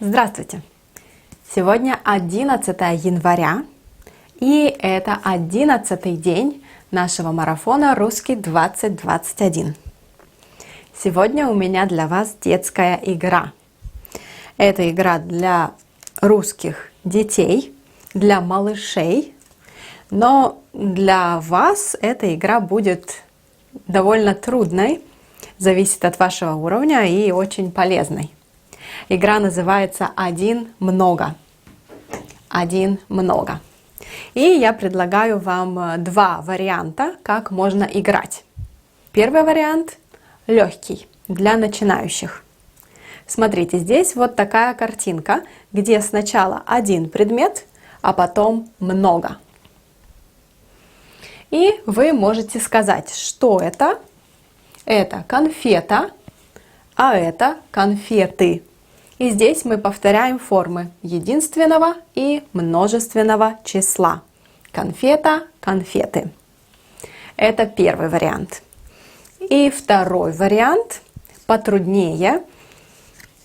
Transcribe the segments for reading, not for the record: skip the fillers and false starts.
Здравствуйте! Сегодня 11 января, и это 11-й день нашего марафона «Русский 2021». Сегодня у меня для вас детская игра. Это игра для русских детей, для малышей, но для вас эта игра будет довольно трудной, зависит от вашего уровня, и очень полезной. Игра называется «Один много». Один много. И я предлагаю вам два варианта, как можно играть. Первый вариант легкий, для начинающих. Смотрите, здесь вот такая картинка, где сначала один предмет, а потом много. И вы можете сказать, что это. Это конфета, а это конфеты. И здесь мы повторяем формы единственного и множественного числа. Конфета, конфеты. Это первый вариант. И второй вариант, потруднее.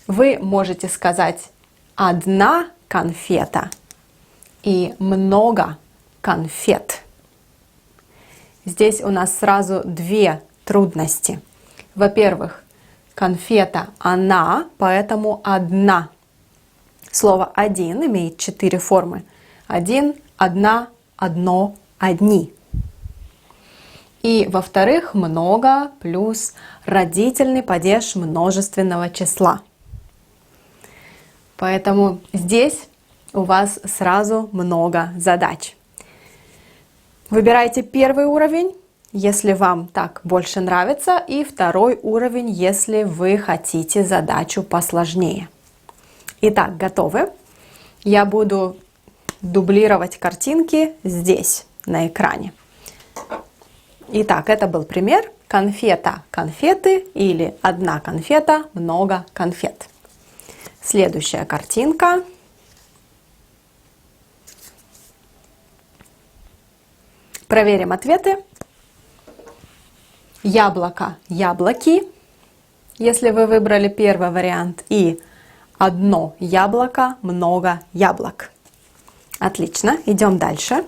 Вы можете сказать одна конфета и много конфет. Здесь у нас сразу две трудности. Во-первых, конфета она, поэтому одна. Слово один имеет 4 формы. Один, одна, одно, одни. И во-вторых, много плюс родительный падеж множественного числа. Поэтому здесь у вас сразу много задач. Выбирайте первый уровень, если вам так больше нравится, и второй уровень, если вы хотите задачу посложнее. Итак, готовы? Я буду дублировать картинки здесь, на экране. Итак, это был пример. Конфета, конфеты или одна конфета, много конфет. Следующая картинка. Проверим ответы. Яблоко, яблоки, если вы выбрали первый вариант, и одно яблоко, много яблок. Отлично, идем дальше.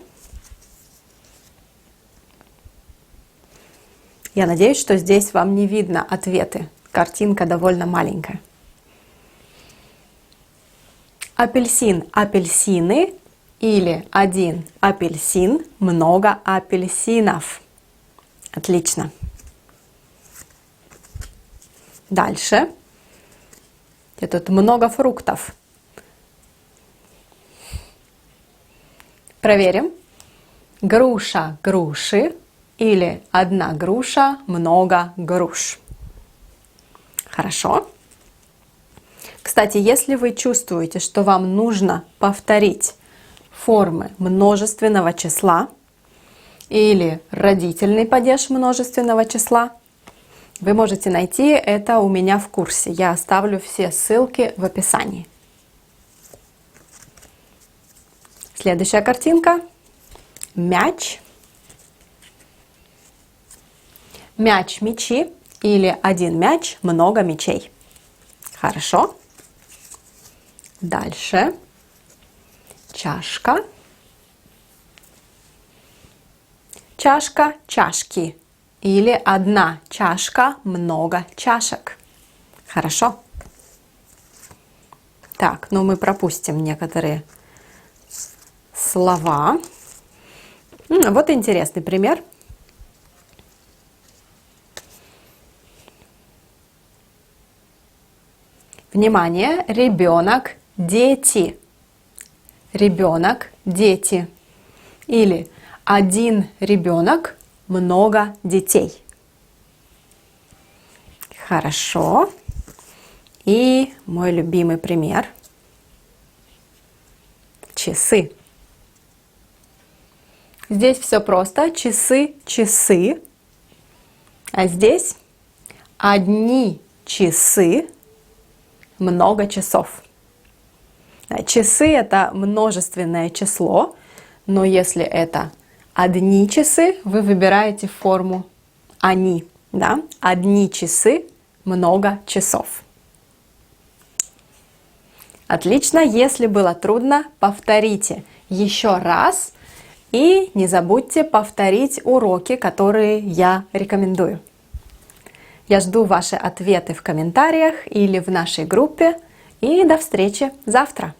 Я надеюсь, что здесь вам не видно ответы. Картинка довольно маленькая. Апельсин, апельсины или один апельсин, много апельсинов. Отлично. Дальше. И тут много фруктов. Проверим. Груша, груши или одна груша, много груш. Хорошо. Кстати, если вы чувствуете, что вам нужно повторить формы множественного числа или родительный падеж множественного числа, вы можете найти это у меня в курсе. Я оставлю все ссылки в описании. Следующая картинка. Мяч. Мяч, мячи или один мяч, много мячей. Хорошо. Дальше. Чашка. Чашка, чашки. Или одна чашка, много чашек. Хорошо. Так, ну мы пропустим некоторые слова. Вот интересный пример. Внимание, ребенок, дети. Ребенок, дети. Или один ребенок, много детей. Хорошо. И мой любимый пример. Часы. Здесь все просто. Часы, часы. А здесь одни часы, много часов. Часы это множественное число, но если это одни часы, вы выбираете форму они. Да? Одни часы, много часов. Отлично, если было трудно, повторите еще раз и не забудьте повторить уроки, которые я рекомендую. Я жду ваши ответы в комментариях или в нашей группе и до встречи завтра!